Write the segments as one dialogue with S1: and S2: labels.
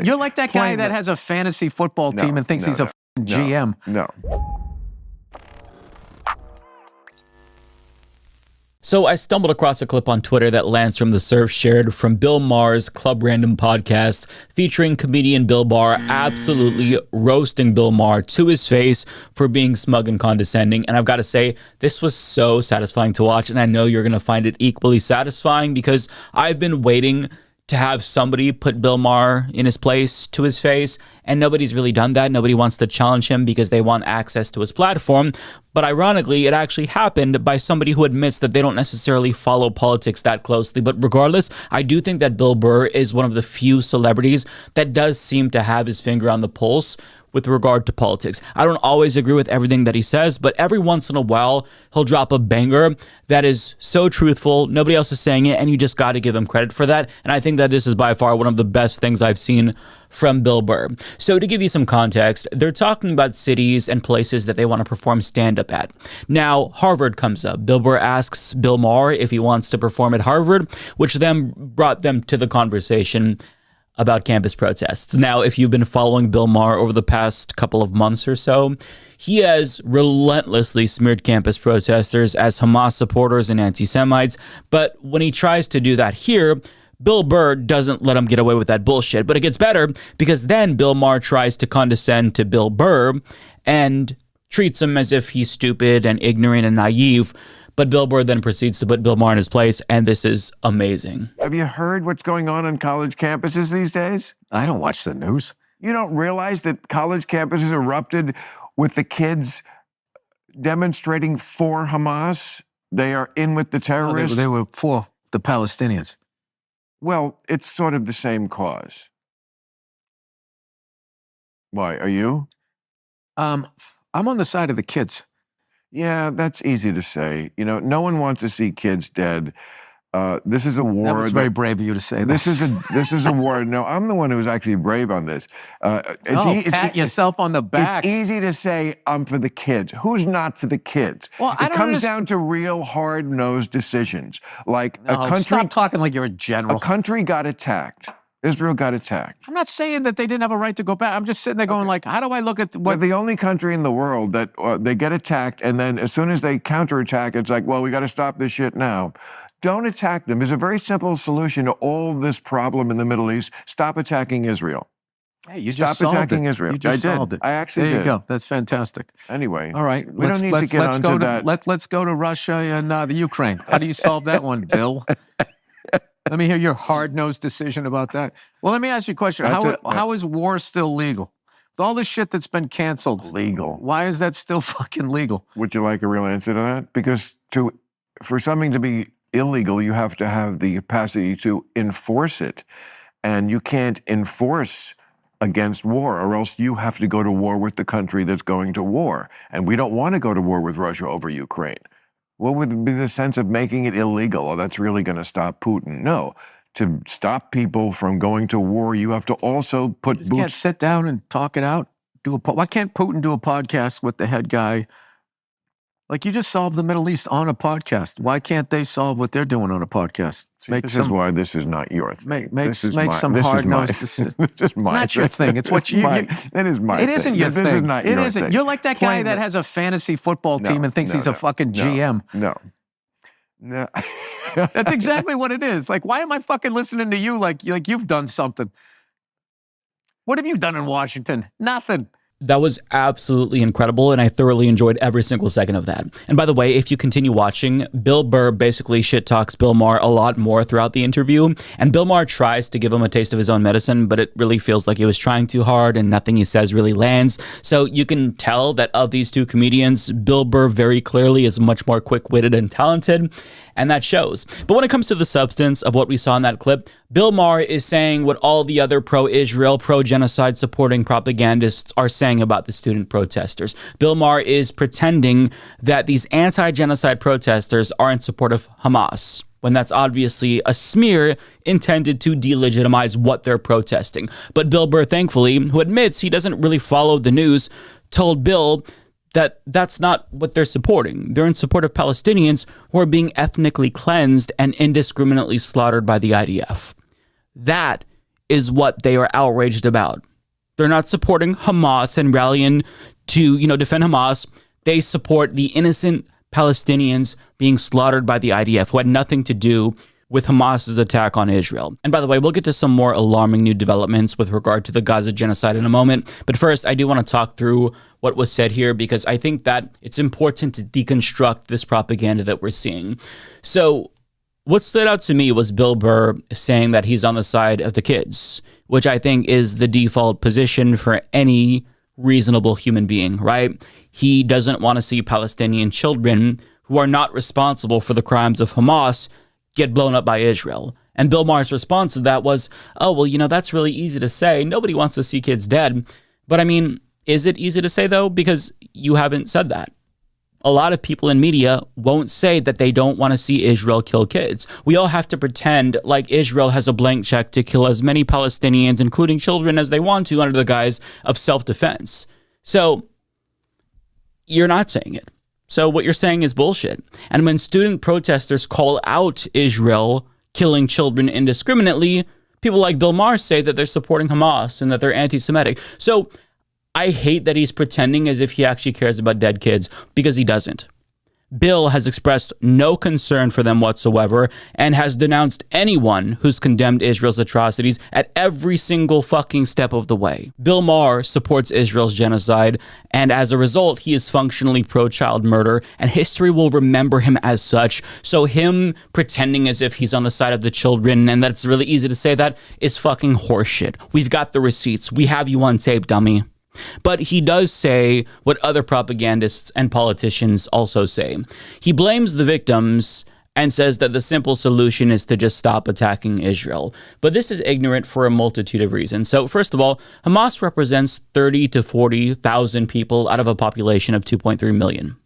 S1: You're like that guy that has a fantasy football team and thinks he's a GM.
S2: No.
S3: So I stumbled across a clip on Twitter that Lance from The Surf shared from Bill Maher's Club Random podcast featuring comedian Bill Burr absolutely roasting Bill Maher to his face for being smug and condescending. And I've got to say, this was so satisfying to watch, and I know you're going to find it equally satisfying because I've been waiting to have somebody put Bill Maher in his place to his face, and nobody's really done that. Nobody wants to challenge him because they want access to his platform. But ironically, it actually happened by somebody who admits that they don't necessarily follow politics that closely. But regardless, I do think that Bill Burr is one of the few celebrities that does seem to have his finger on the pulse with regard to politics. I don't always agree with everything that he says, but every once in a while, he'll drop a banger that is so truthful. Nobody else is saying it, and you just got to give him credit for that. And I think that this is by far one of the best things I've seen from Bill Burr. So to give you some context, they're talking about cities and places that they want to perform stand-up at. Now, Harvard comes up. Bill Burr asks Bill Maher if he wants to perform at Harvard, which then brought them to the conversation about campus protests. Now, if you've been following Bill Maher over the past couple of months or so, he has relentlessly smeared campus protesters as Hamas supporters and anti-Semites. But when he tries to do that here, Bill Burr doesn't let him get away with that bullshit. But it gets better because then Bill Maher tries to condescend to Bill Burr and treats him as if he's stupid and ignorant and naive. But Bill Burr then proceeds to put Bill Maher in his place, and this is amazing.
S2: Have you heard what's going on college campuses these days?
S1: I don't watch the news.
S2: You don't realize that college campuses erupted with the kids demonstrating for Hamas? They are in with the terrorists.
S1: They were for the Palestinians.
S2: Well, it's sort of the same cause. Why, are you?
S1: I'm on the side of the kids.
S2: Yeah, that's easy to say. You know, no one wants to see kids dead. This is a war.
S1: That was very brave of you to say that.
S2: This is a war. No, I'm the one who's actually brave on this.
S1: Pat yourself on the back.
S2: It's easy to say I'm for the kids. Who's not for the kids?
S1: Well,
S2: it comes down to real hard-nosed decisions. Like a country.
S1: Stop talking like you're a general.
S2: A country got attacked. Israel got attacked.
S1: I'm not saying that they didn't have a right to go back. I'm just sitting there going like, how do I look at what?
S2: They're the only country in the world that they get attacked, and then as soon as they counterattack, it's like, well, we got to stop this shit now. Don't attack them. There's a very simple solution to all this problem in the Middle East. Stop attacking Israel.
S1: Hey, you
S2: Stop
S1: just solved
S2: attacking
S1: it.
S2: Israel.
S1: You just solved it.
S2: I actually did.
S1: There you go. That's fantastic.
S2: Anyway.
S1: All right.
S2: We don't need to get onto that.
S1: Let's go to Russia and the Ukraine. How do you solve that one, Bill? Let me hear your hard-nosed decision about that. Well, let me ask you a question. How is war still legal? With all the shit that's been canceled.
S2: Legal.
S1: Why is that still fucking legal?
S2: Would you like a real answer to that? Because for something to be illegal, you have to have the capacity to enforce it. And you can't enforce against war, or else you have to go to war with the country that's going to war. And we don't want to go to war with Russia over Ukraine. What would be the sense of making it illegal? Oh, that's really going to stop Putin. No. To stop people from going to war, you have to also put boots.
S1: Can't sit down and talk it out. Why can't Putin do a podcast with the head guy? Like, you just solved the Middle East on a podcast. Why can't they solve what they're doing on a podcast?
S2: This is why this is not your thing.
S1: Make some hard-nosed decisions.
S2: It's
S1: not your thing. It's what you...
S2: It is my thing.
S1: It isn't your thing.
S2: This is not your thing.
S1: You're like that guy that has a fantasy football team and thinks he's a fucking GM.
S2: No.
S1: That's exactly what it is. Like, why am I fucking listening to you like you've done something? What have you done in Washington? Nothing.
S3: That was absolutely incredible, and I thoroughly enjoyed every single second of that. And by the way, if you continue watching, Bill Burr basically shit-talks Bill Maher a lot more throughout the interview, and Bill Maher tries to give him a taste of his own medicine, but it really feels like he was trying too hard, and nothing he says really lands. So you can tell that of these two comedians, Bill Burr very clearly is much more quick-witted and talented, and that shows. But when it comes to the substance of what we saw in that clip, Bill Maher is saying what all the other pro-Israel, pro-genocide supporting propagandists are saying about the student protesters. Bill Maher is pretending that these anti-genocide protesters are in support of Hamas, when that's obviously a smear intended to delegitimize what they're protesting. But Bill Burr, thankfully, who admits he doesn't really follow the news, told Bill that that's not what they're supporting. They're in support of Palestinians who are being ethnically cleansed and indiscriminately slaughtered by the IDF. That is what they are outraged about. They're not supporting Hamas and rallying to, defend Hamas. They support the innocent Palestinians being slaughtered by the IDF who had nothing to do with Hamas's attack on Israel. And by the way, we'll get to some more alarming new developments with regard to the Gaza genocide in a moment. But first, I do want to talk through what was said here because I think that it's important to deconstruct this propaganda that we're seeing. So what stood out to me was Bill Burr saying that he's on the side of the kids, which I think is the default position for any reasonable human being, right? He doesn't want to see Palestinian children who are not responsible for the crimes of Hamas get blown up by Israel. And Bill Maher's response to that was, oh, well, that's really easy to say. Nobody wants to see kids dead. But I mean, is it easy to say, though? Because you haven't said that. A lot of people in media won't say that they don't want to see Israel kill kids. We all have to pretend like Israel has a blank check to kill as many Palestinians, including children, as they want to under the guise of self-defense. So you're not saying it. So what you're saying is bullshit. And when student protesters call out Israel killing children indiscriminately, people like Bill Maher say that they're supporting Hamas and that they're anti-Semitic. So I hate that he's pretending as if he actually cares about dead kids, because he doesn't. Bill has expressed no concern for them whatsoever and has denounced anyone who's condemned Israel's atrocities at every single fucking step of the way. Bill Maher supports Israel's genocide, and as a result, he is functionally pro-child murder, and history will remember him as such. So him pretending as if he's on the side of the children and that it's really easy to say that is fucking horseshit. We've got the receipts. We have you on tape, dummy. But he does say what other propagandists and politicians also say. He blames the victims and says that the simple solution is to just stop attacking Israel. But this is ignorant for a multitude of reasons. So first of all, Hamas represents 30 to 40,000 people out of a population of 2.3 million.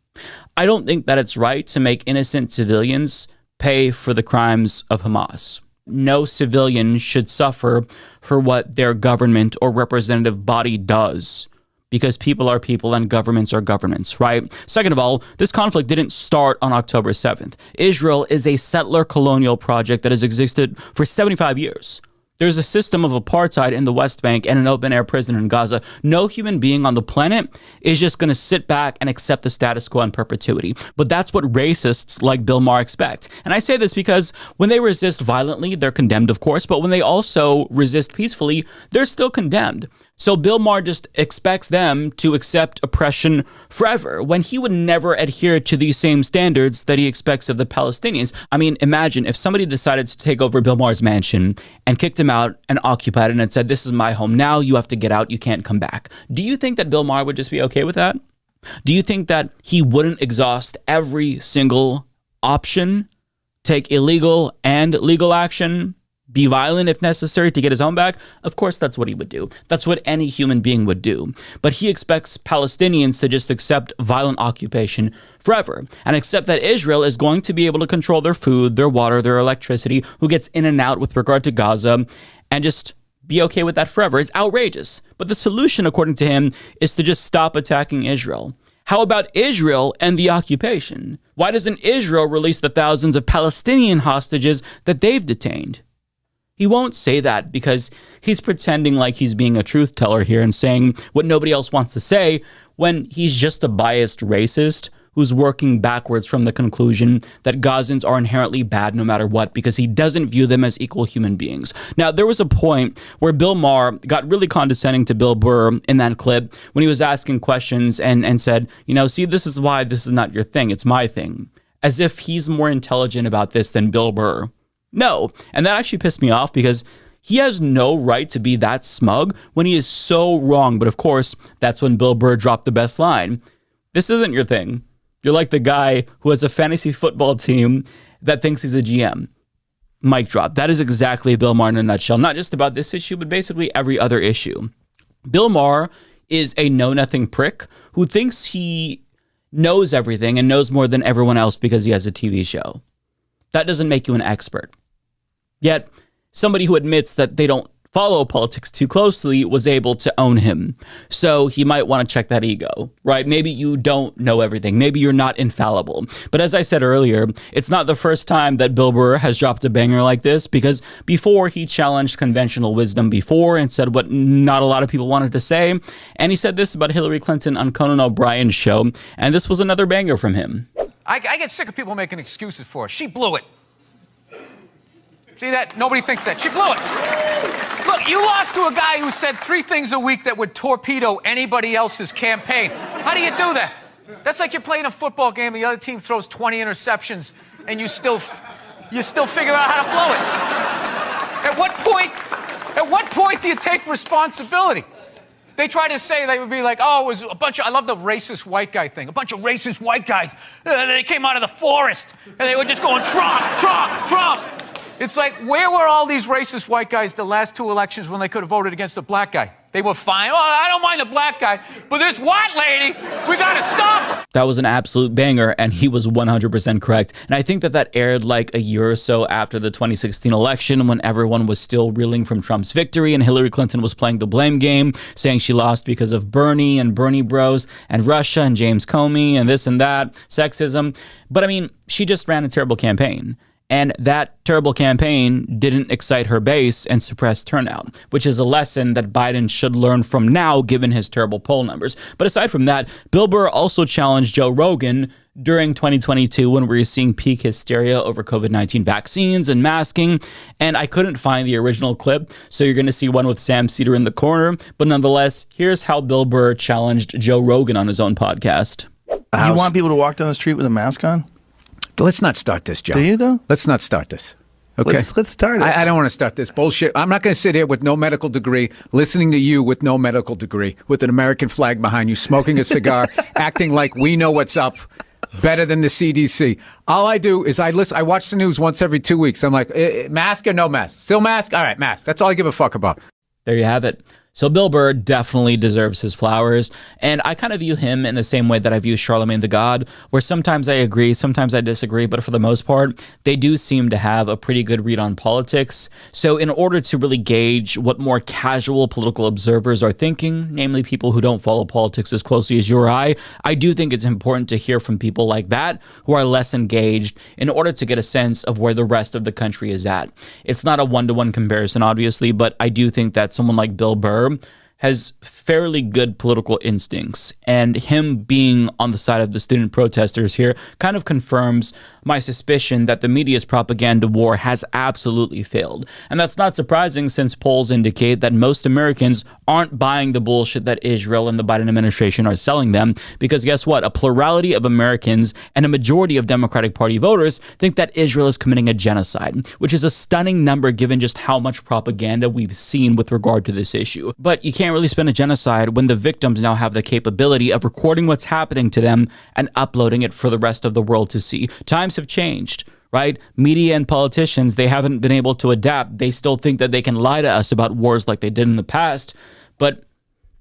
S3: I don't think that it's right to make innocent civilians pay for the crimes of Hamas. No civilian should suffer for what their government or representative body does, because people are people and governments are governments, right? Second of all, this conflict didn't start on October 7th. Israel is a settler colonial project that has existed for 75 years. There's a system of apartheid in the West Bank and an open-air prison in Gaza. No human being on the planet is just going to sit back and accept the status quo in perpetuity. But that's what racists like Bill Maher expect. And I say this because when they resist violently, they're condemned, of course, but when they also resist peacefully, they're still condemned. So Bill Maher just expects them to accept oppression forever, when he would never adhere to these same standards that he expects of the Palestinians. I mean, imagine if somebody decided to take over Bill Maher's mansion and kicked him out and occupied it and said, this is my home now, you have to get out, you can't come back. Do you think that Bill Maher would just be okay with that? Do you think that he wouldn't exhaust every single option, take illegal and legal action, be violent if necessary to get his home back? Of course, that's what he would do. That's what any human being would do. But he expects Palestinians to just accept violent occupation forever and accept that Israel is going to be able to control their food, their water, their electricity, who gets in and out with regard to Gaza, and just be okay with that forever. It's outrageous. But the solution, according to him, is to just stop attacking Israel. How about Israel and the occupation? Why doesn't Israel release the thousands of Palestinian hostages that they've detained? He won't say that because he's pretending like he's being a truth teller here and saying what nobody else wants to say, when he's just a biased racist who's working backwards from the conclusion that Gazans are inherently bad no matter what, because he doesn't view them as equal human beings. Now, there was a point where Bill Maher got really condescending to Bill Burr in that clip when he was asking questions and said, see, this is why this is not your thing, it's my thing. As if he's more intelligent about this than Bill Burr. No, and that actually pissed me off because he has no right to be that smug when he is so wrong. But of course, that's when Bill Burr dropped the best line. This isn't your thing. You're like the guy who has a fantasy football team that thinks he's a GM. Mic drop. That is exactly Bill Maher in a nutshell. Not just about this issue, but basically every other issue. Bill Maher is a know-nothing prick who thinks he knows everything and knows more than everyone else because he has a TV show. That doesn't make you an expert. Yet, somebody who admits that they don't follow politics too closely was able to own him. So he might want to check that ego, right? Maybe you don't know everything. Maybe you're not infallible. But as I said earlier, it's not the first time that Bill Burr has dropped a banger like this, because before he challenged conventional wisdom before and said what not a lot of people wanted to say. And he said this about Hillary Clinton on Conan O'Brien's show. And this was another banger from him.
S4: I get sick of people making excuses for her. She blew it. See that? Nobody thinks that. She blew it. Look, you lost to a guy who said 3 things a week that would torpedo anybody else's campaign. How do you do that? That's like you're playing a football game, the other team throws 20 interceptions, and you still figure out how to blow it. At what point do you take responsibility? They try to say, they would be like, oh, it was a bunch of, I love the racist white guy thing. A bunch of racist white guys. They came out of the forest, and they were just going, Trump, Trump, Trump. It's like, where were all these racist white guys the last 2 elections when they could have voted against a black guy? They were fine. Oh, I don't mind the black guy, but this white lady, we got to stop her.
S3: That was an absolute banger, and he was 100% correct. And I think that aired like a year or so after the 2016 election, when everyone was still reeling from Trump's victory, and Hillary Clinton was playing the blame game, saying she lost because of Bernie and Bernie Bros and Russia and James Comey and this and that, sexism. But I mean, she just ran a terrible campaign. And that terrible campaign didn't excite her base and suppress turnout, which is a lesson that Biden should learn from now, given his terrible poll numbers. But aside from that, Bill Burr also challenged Joe Rogan during 2022 when we were seeing peak hysteria over COVID-19 vaccines and masking. And I couldn't find the original clip, so you're going to see one with Sam Cedar in the corner. But nonetheless, here's how Bill Burr challenged Joe Rogan on his own podcast.
S5: You want people to walk down the street with a mask on?
S1: Let's not start this, Joe.
S5: Do you, though?
S1: Let's not start this. Okay?
S5: Let's start it.
S1: I don't want to start this bullshit. I'm not going to sit here with no medical degree, listening to you with no medical degree, with an American flag behind you, smoking a cigar, acting like we know what's up better than the CDC. All I do is I watch the news once every 2 weeks. I'm like, mask or no mask? Still mask? All right, mask. That's all I give a fuck about.
S3: There you have it. So Bill Burr definitely deserves his flowers, and I kind of view him in the same way that I view Charlemagne the God, where sometimes I agree, sometimes I disagree, but for the most part, they do seem to have a pretty good read on politics. So in order to really gauge what more casual political observers are thinking, namely people who don't follow politics as closely as you or I do think it's important to hear from people like that who are less engaged in order to get a sense of where the rest of the country is at. It's not a one-to-one comparison, obviously, but I do think that someone like Bill Burr has fairly good political instincts, and him being on the side of the student protesters here kind of confirms my suspicion that the media's propaganda war has absolutely failed. And that's not surprising, since polls indicate that most Americans aren't buying the bullshit that Israel and the Biden administration are selling them, because guess what? A plurality of Americans and a majority of Democratic Party voters think that Israel is committing a genocide, which is a stunning number given just how much propaganda we've seen with regard to this issue. But you can't really spin a genocide when the victims now have the capability of recording what's happening to them and uploading it for the rest of the world to see. Times have changed, right? Media and politicians, they haven't been able to adapt. They still think that they can lie to us about wars like they did in the past, but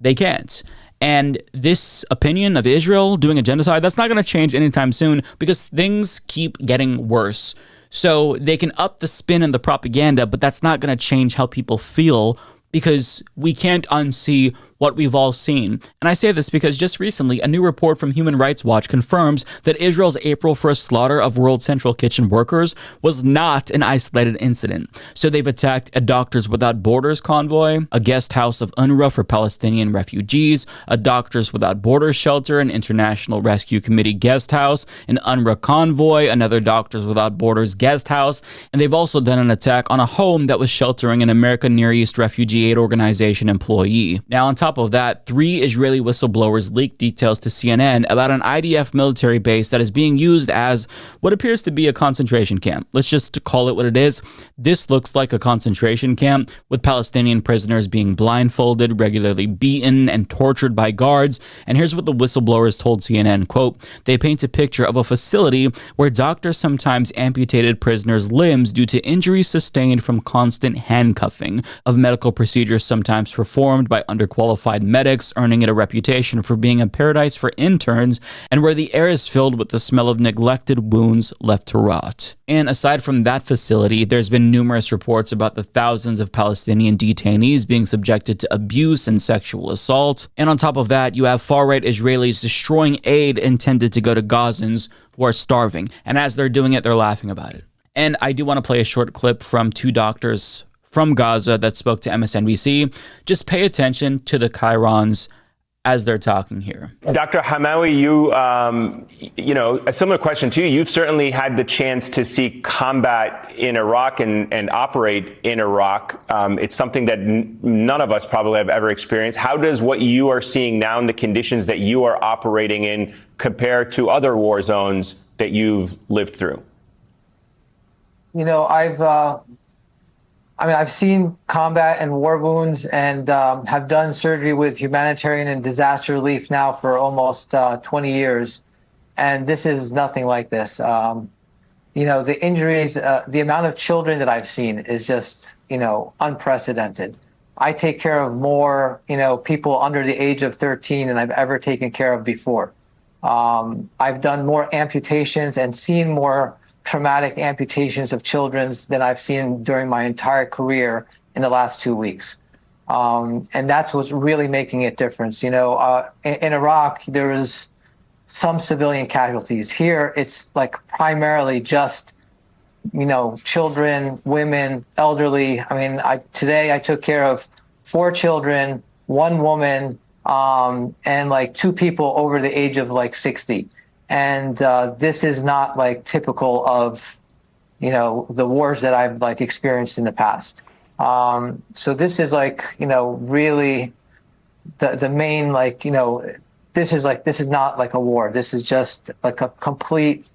S3: they can't. And this opinion of Israel doing a genocide, that's not going to change anytime soon, because things keep getting worse. So they can up the spin and the propaganda, but that's not going to change how people feel, because we can't unsee what we've all seen. And I say this because just recently, a new report from Human Rights Watch confirms that Israel's April 1st slaughter of World Central Kitchen workers was not an isolated incident. So they've attacked a Doctors Without Borders convoy, a guest house of UNRWA for Palestinian refugees, a Doctors Without Borders shelter, an International Rescue Committee guest house, an UNRWA convoy, another Doctors Without Borders guest house, and they've also done an attack on a home that was sheltering an American Near East Refugee Aid Organization employee. Now, on top of that, 3 Israeli whistleblowers leaked details to CNN about an IDF military base that is being used as what appears to be a concentration camp. Let's just call it what it is. This looks like a concentration camp, with Palestinian prisoners being blindfolded, regularly beaten, and tortured by guards. And here's what the whistleblowers told CNN, quote, "They paint a picture of a facility where doctors sometimes amputated prisoners' limbs due to injuries sustained from constant handcuffing, of medical procedures sometimes performed by underqualified qualified medics, earning it a reputation for being a paradise for interns, and where the air is filled with the smell of neglected wounds left to rot. And aside from that facility, there's been numerous reports about the thousands of Palestinian detainees being subjected to abuse and sexual assault. And on top of that, you have far-right Israelis destroying aid intended to go to Gazans who are starving. And as they're doing it, they're laughing about it. And I do want to play a short clip from two doctors from Gaza that spoke to MSNBC. Just pay attention to the chyrons as they're talking here.
S6: Dr. Hamawi, you know, a similar question to you. You've certainly had the chance to see combat in Iraq and operate in Iraq. It's something that none of us probably have ever experienced. How does what you are seeing now in the conditions that you are operating in compare to other war zones that you've lived through?
S7: You know, I've seen combat and war wounds and have done surgery with humanitarian and disaster relief now for almost 20 years. And this is nothing like this. You know, the injuries, the amount of children that I've seen is just, you know, unprecedented. I take care of more, you know, people under the age of 13 than I've ever taken care of before. I've done more amputations and seen more traumatic amputations of children than I've seen during my entire career in the last 2 weeks. And that's what's really making a difference. You know, in Iraq, there was some civilian casualties. Here, it's like primarily just, you know, children, women, elderly. I mean, today I took care of 4 children, 1 woman, and like 2 people over the age of like 60. And this is not like typical of, you know, the wars that I've like experienced in the past. So this is like, you know, really the main, like, you know, this is not like a war. This is just like a complete,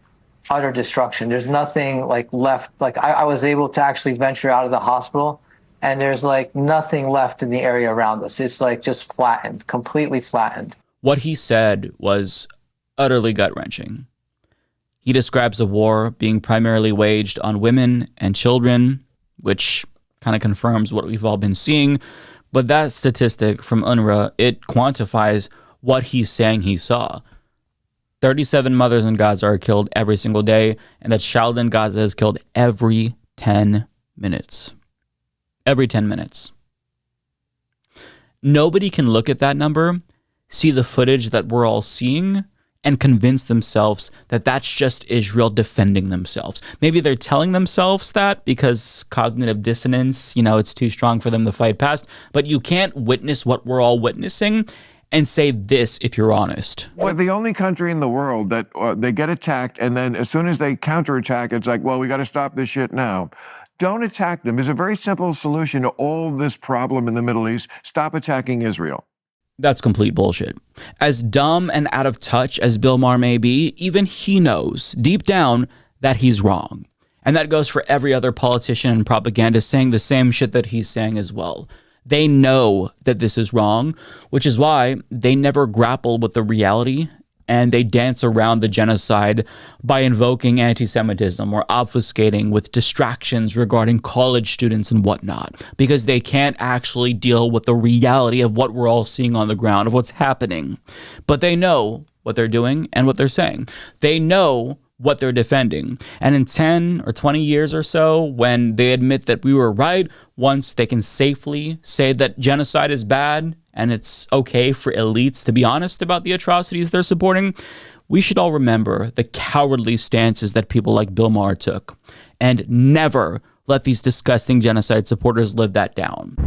S7: utter destruction. There's nothing like left. Like I was able to actually venture out of the hospital and there's like nothing left in the area around us. It's like just flattened, completely flattened.
S3: What he said was utterly gut-wrenching. He describes the war being primarily waged on women and children, which kind of confirms what we've all been seeing. But that statistic from UNRWA, it quantifies what he's saying he saw. 37 mothers in Gaza are killed every single day, and a child in Gaza is killed every 10 minutes. Every 10 minutes. Nobody can look at that number, see the footage that we're all seeing, and convince themselves that that's just Israel defending themselves. Maybe they're telling themselves that because cognitive dissonance, you know, it's too strong for them to fight past. But you can't witness what we're all witnessing and say this if you're honest.
S2: We're the only country in the world that they get attacked, and then as soon as they counterattack, it's like, well, we got to stop this shit now. Don't attack them. There's a very simple solution to all this problem in the Middle East. Stop attacking Israel.
S3: That's complete bullshit. As dumb and out of touch as Bill Maher may be, even he knows deep down that he's wrong. And that goes for every other politician and propagandist saying the same shit that he's saying as well. They know that this is wrong, which is why they never grapple with the reality and they dance around the genocide by invoking anti-Semitism or obfuscating with distractions regarding college students and whatnot, because they can't actually deal with the reality of what we're all seeing on the ground, of what's happening. But they know what they're doing and what they're saying. They know what they're defending. And in 10 or 20 years or so, when they admit that we were right, once they can safely say that genocide is bad and it's okay for elites to be honest about the atrocities they're supporting, we should all remember the cowardly stances that people like Bill Maher took and never let these disgusting genocide supporters live that down.